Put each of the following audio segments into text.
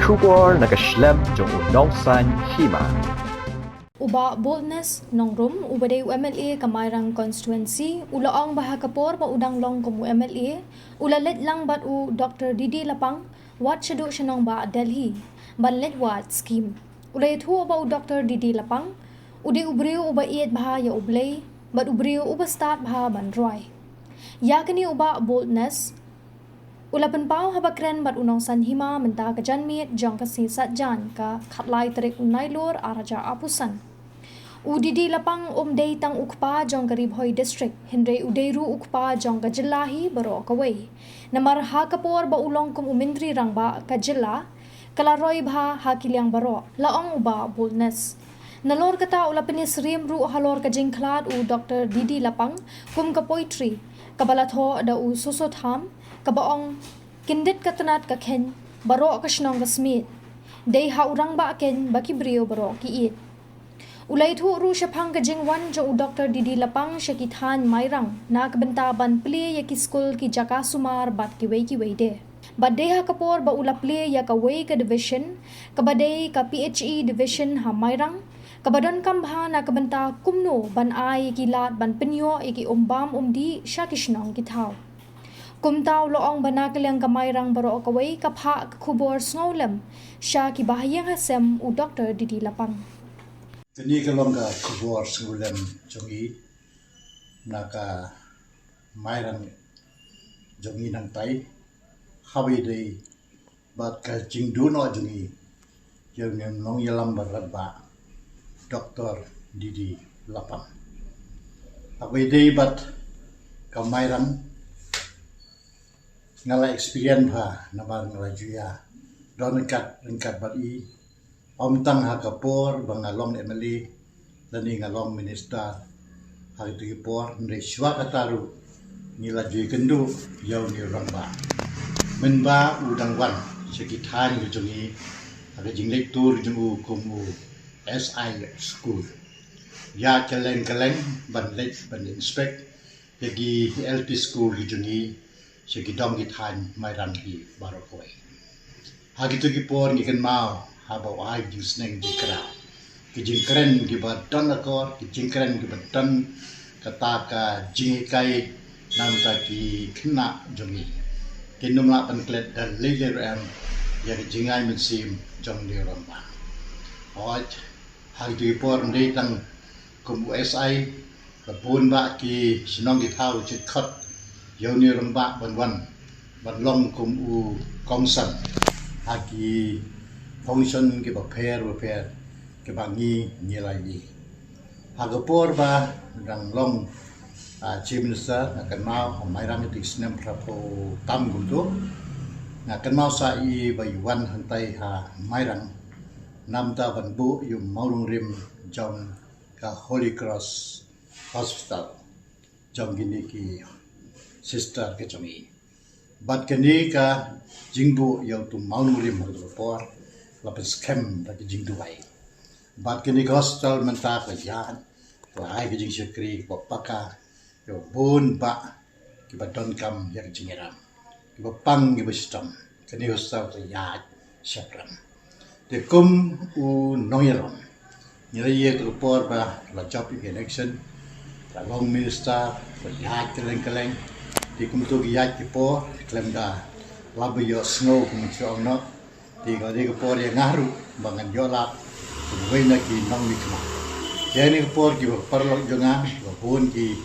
Kubor nakaslem jong unong san hima. Uba boldness nongrum ubade UMLA kamairang constituency ulaang bahakapor ba udang long kumu MLA ulalet lang bat u Dr. Didi Lapang wat shadu shanong ba Delhi banlet wat scheme ulay thu ba u Dr. Didi Lapang ude ubriu uba iet bah ya ublay bat ubriu uba start bah bandroy yakni uba boldness ulapan pau habakren bat unong sanhima menta ka janmit jong ka sisat jan ka khatlai tarik unai lor araja apusan Udidi Lapang day tang ukpa jong garib hoi district hindre udeiru ukpa jong ka jillahi baro kawai namar ha kapor ba ulong kum umindri rang ba ka jilla kalaroi bha hakilyang baro laong uba boldness nalor kata ulapinis rim ru halor ka jingkhlad u Dr. Didi Lapang kum ka poetry kabalatho da u susotham kabaong kindit katanat ka ken baro ka shnong ka smith dei ha urang ba ken bakibrio baro kiit Ulay thu ru syapang ka jingwan jo u Dr. Didi Lapang syakithan mairang na kabentaban pli ya ki school ki jaka sumar bat ki wei de badde ha kapor ba ula pli ya ka wei ka division kabadei ka PHE division ha mairang kabadon kambha na kabenta kumno ban ai ki lat ban penyo ki umbam umdi syakishnong ki thau kumtaw loong banakalyang kamairang baro kawai kapha kubor snowlem sya ki bahayang hasem u Dr. Didi Lapang Kini kalau ka kubur sebelum jongi naka mairan jongi nang tai hawi dei bat ka jingdu no jongi yang nong yalam barat ba Dr. Didi Lapang hawi dei bat ka mairan ngala experience ha namar ngala juya don kat bat i Om tang hakapor bangalong MLA dani ngalong minister hari tu por nreswa kataru nila jui kendu yau ni ramba menba udang wan sekitar jungi aga jinglek tur jungu kumu SI school ya keleng ban lek ban inspect yagi LP school jungi sekidong gitan mairan hi barokoi hagi tu por ngiken mau habau ai jing sneng jikra ki jingkren ki badan akor ki jingkren ki badan kata ka jingikai nam ta ki khna jongi ki numla panklet dan lele ram yang jingai mensim jong ni ramba ot hal di por ndei tang kum USI babun ba ki sinong ki thau chit khat yoni ramba ban long kum u kongsan hagi function ke repair ke bangi nilai ni hagapor ba dang long chief minister akan mau mai ram ti snem prapo tam gudo akan mau sa I bayuan hantai ha mai ram namta banbu yu maurung rim jong ka Holy Cross Hospital jong gini ki sister ke jomi bat kini ka jingbu yang tu maurung rim hagapor lapis kem lagi jing duai bat kini hospital menta ka yan lai ke jing sekri bapaka yo bun ba ki badon kam yak jingeram ki bapang ki bestam kini hospital ka ya syakram de kum u noyeram nyere ye report ba la job election la long minister ka ya keleng di kum tu ki ya ki po klem da labu yo snow kum chong no tiga por yang ngaru bangan jola wei na ki nong mikma yani por ki parlok jonga bun ki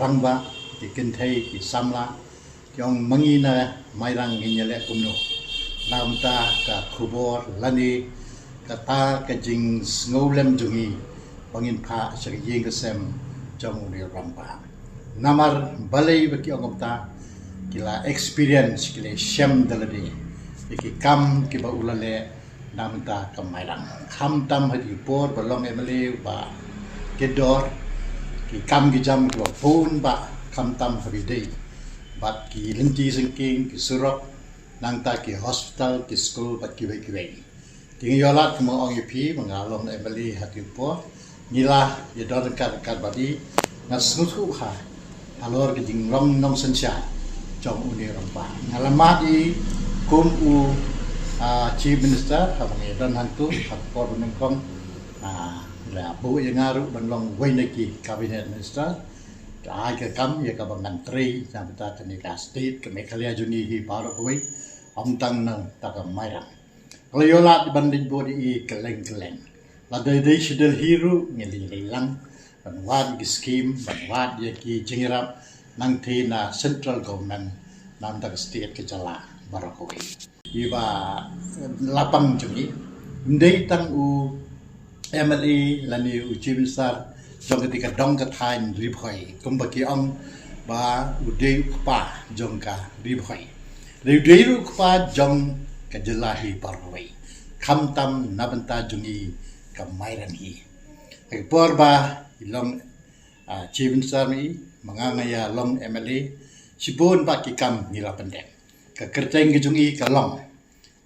rangba ki kenthai ki samla kyong mangina mairang nginyale kumno namta ka khubor lani kata ka jing ngolem jungi bangin pha sering ka sem jong ni ramba namar balai baki ongopta kila experience kila shem dalade iki kam ki ba ulale namta kamailang kham tam hadi por balong emale ba kedor ki kam ki jam ki phone ba kham tam habi dei bat ki linti singking ki surok nangta ki hospital ki school bat ki wei ting yolat mo ong ip mangalong emale hadi por nila yedor kat badi nasmutu ha alor ki ding long nong sencha jong uni rompa ngalamat I kum u Chief Minister habangi dan hantu hakpor menengkong la bu yang ngaru banlong wainaki Cabinet Minister ai ke kam ya ka bangan tri yang beta tenika state ke mekalia juni hi paro koi om tang nang taka mairang kalau yola di banding bodi i keleng la dai sidel hiru ngeli lang banwad ki scheme banwad ya ki jingirap nang na central government nam tak state ke jala barakoi iba lapang jumi ndai tang u MLA lani u chief minister jong ketika dong ka thain ribhoi kumbaki ong ba u dei pa jong ka ribhoi dei ru pa jong ka jelahi parwai kham tam nabanta jungi ka mairan hi ai por ba ilong chief minister mi mangangaya long MLA sibon ba ki kam ngira pendek ka kerteng jungi ka long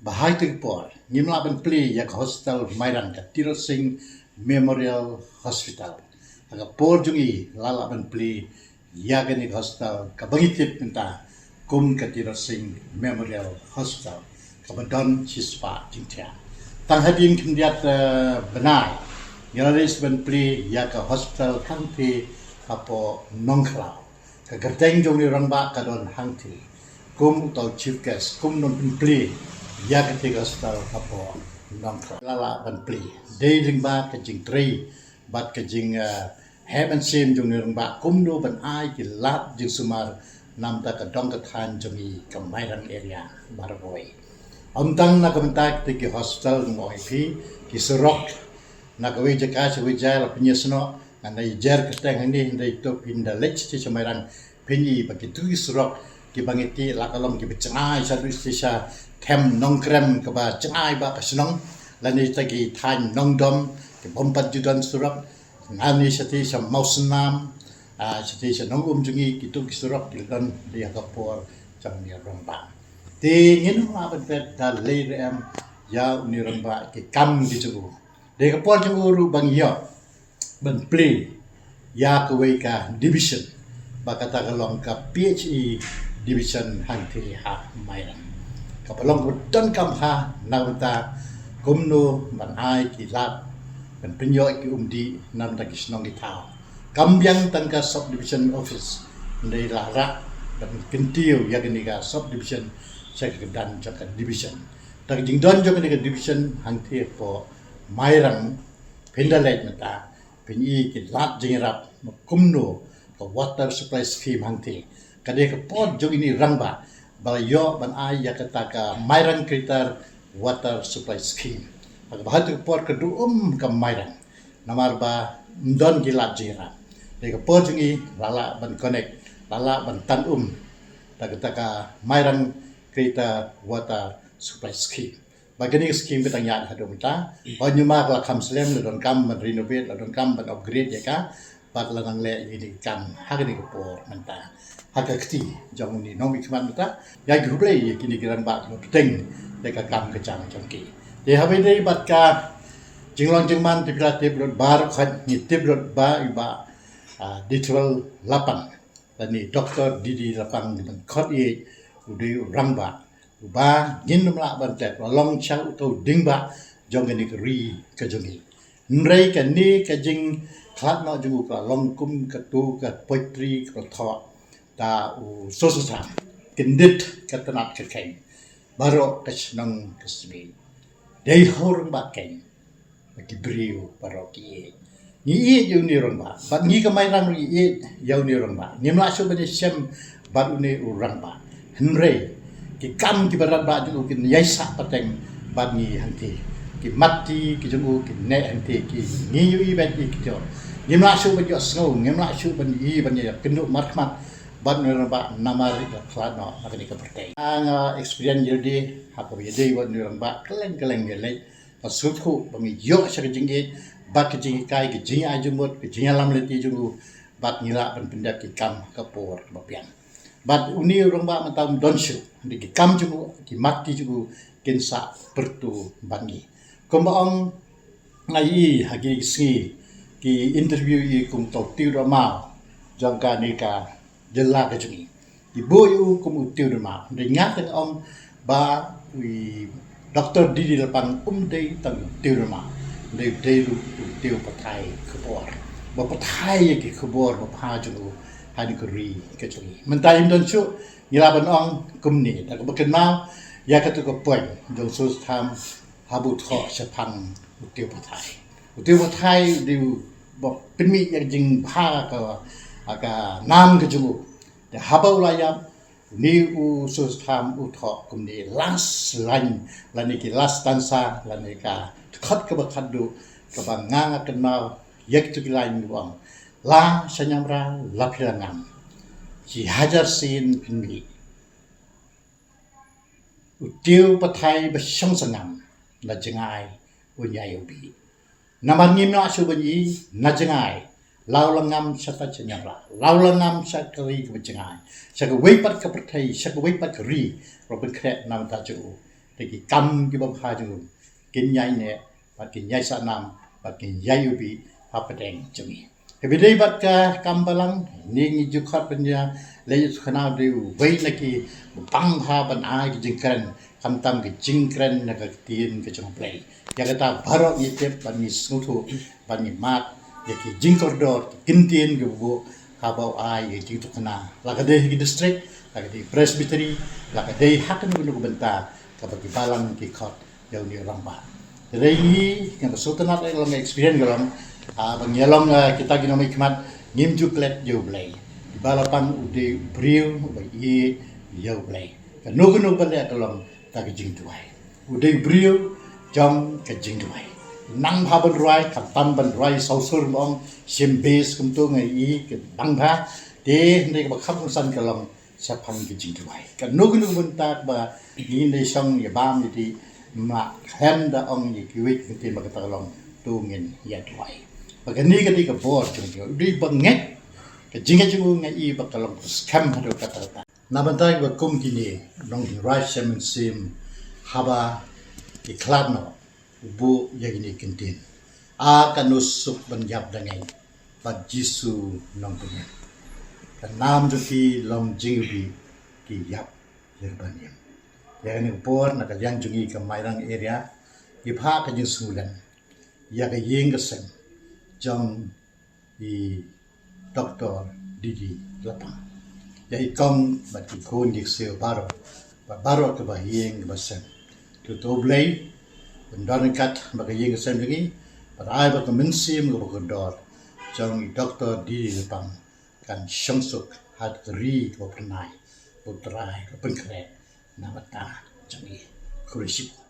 bahai tu por ngimla ban pli yak hostel mairan ka Tirot Singh Memorial Hospital aga por jungi lala ban pli yagani hostel ka bangitip minta kum ka Tirot Singh Memorial Hospital ka badon chispa jingtia tang hadin kindiat benai ngaris ban pli yak hospital hangti apo nongklau ka gerteng jungi rangba ka don hangti kum tau chief guest kum non pli ya ketika hospital apo nongklau lala ban pli dei ringba ka jing tri bat ka jing heaven sim jung nirang ba kum no ban ai ki lat jing sumar nam ta ka dong ka than jungi ka mairan area baroi amtang na kamta ki hospital ngoi phi ki surok na ka wi jaka se wi jai la pinyesno anai jer ka teng ni ndai to pinda lech ti chamairan pinyi ba ki tu surok ki bangiti la kalom ki bicngai sa du sisa them nong krem ka ba chengai ba ka snong lani tagi than nong dom ki bompat judan surak ngani sati sa mausnam sati sa nong jungi ki tu ki surak ki dan dia ka por chang ni ramba ti ngin ma ba vet da le rem ya ni ramba ki kam di chu de ka por chu ru bang yo ban play ya ka we ka division ba kata ka long ka PHE division hang thi ha mairan kapalong dan kam ha nauta kumno ban ai ki lat ban pinyo ki umdi nam ta kisnong ki thao kambyang tangka sub division office ndai la ra ban kintiu ya ni ga sub division secretary jaka division ta jing don jaka ni division hang the po mairang pindalet mata pinyi ki lat jingrap kumno ko water supply scheme hang the kade ka pot jong ini rangba balayo ban ai ya kata ka mairan kritar water supply scheme aga bahal tu por ka ka mairan namar ba ndon gilat jira de ka por jungi lala ban connect lala ban tan ta kata ka mairan kritar water supply scheme bagani scheme ka tanya hadu mata onyuma ka kam slem don kam ban renovate don kam ban upgrade ya ka pat lanang le ini kam hagani ka por manta hakakti jamuni nomi kman mata ya grup le kini kiran ba teng deka kam kecang jongki de habe dei bat ka jinglong jingman tipla tiplot bar khat ni tiplot ba iba digital lapang tani doktor didi lapang ban khot ye udi ramba ba ginmla ban tet long chau to dingba jongani ri ka jongi nrei ka ni ka jing khat no jungu ka long kum ka tu ka poetry ka tho ta u sosa kendit katanat kekeng baro kasnang kasbi dei horong ba keng bagi brio baro ki ni i yu ni rong ba bat ni ka mai rang ri i yu ni rong ba ni mla so bani sem bat uni urang ba henre ki kam ki barat ba ju ki yaisa pateng bat ni hanti ki mati ki jungu ki ne hanti ki ni yu i bet ki to ni mla so bani snow ni mla so bani i bani kendu markmat ban niramba namari ka klano akani ka pertai ang experience jadi hapo yedi wan niramba keleng gele pasutku bangi yo sa jingi bat ke jingi kai ke jingi ajumut ke jingi lam leti jungu bat nila ban pindak ki kam ka por bapian bat uni ramba matam donshu di ki kam jungu ki mati jungu kinsa pertu bangi kombaong ngai hagi singi ki interview i kum to tiurama jangka nika jela ka jungi ibu yu kum utiu ma de ngat om ba wi Dr. Didi Lapang day tang tiêu rama day lu tiêu patai kebor ba patai ke kebor ba pa julu hani kuri ke juli mentai don chu ngilaban ong kumni ta ba kenal ya ka tu ko poin jong sus tham habu tho sepang tiêu patai di ba penmi yang jing pa ka aga nam ke julu de habau layam ni u sus tham u tho kumni las lain lani ki las tansa lani ka khat ka ba khadu ka ba ngang kenal yak tu lain wang la sanyamra la phirangam ji hajar sin pinmi utiu pathai ba shong sangam la jengai unyai ubi naman ngim na su banyi na jengai lau langam sata chenyamra lau langam sakari ka jengai saka weipat ka pathai saka weipat ka ri ro ben kret nam ta chu te ki kam ki ba pha chu kin nyai ne ba kin nyai sa nam ba kin yai ubi ha padeng chumi hebidei bat ka kambalang ni ngi ju khat penya le khana de wei na ki bang ha ban ai ki jingkran kam tam ki jingkran na ka tin ke chong play ya kata baro ni tep ban ni smutu ban ni mat ya ki jingkordor kintin ke bu ha ba ai ye jing tu khana la ka de ki district la ka de presbytery la ka de hakan nu benta ka ba ki balang ki khat yau ni ramba rei ni kan sultanat long experience galang bang yalong kita gino may kimat ngim juklet yo blay balapan ude briu ba i yo blay kanugo bale atolong ta jing tuai ude briu jam ka jing tuai nang haban ruai katam ban ruai sausur mong sim base kum tu ngai i ke bang ba de ne ba khap san kalong sa phang ki jing tuai kanugo bun ta ba ni ne song ya bam ni ma khem da ong ni ki wit ki ma ka talong tu ngin ya tuai bagani ka di ka bor chung di banget ka jinga chung nga i bakalong scam hado kata nabantai ba kum kini long right semen sim haba ki kladno bu yagini kintin a kanusuk banjab dangai ba jisu nong punya ka nam ju ki long jingbi ki yap yerbanim yani bor na ka yang jungi ka mairang area ki pha ka jing sulan ya ka yeng ka sen trong di Dr. Didi Lapang. Jadi kong bagi kon di sel baro ke bahieng ke basen. Tu blay bendan kat bagi yeng sen lagi. Parai bagi mensim ke bagi trong Dr. Didi Lapang kan syongsuk hat keri ke pernai putrai ke pengkret namata jangi kurisip.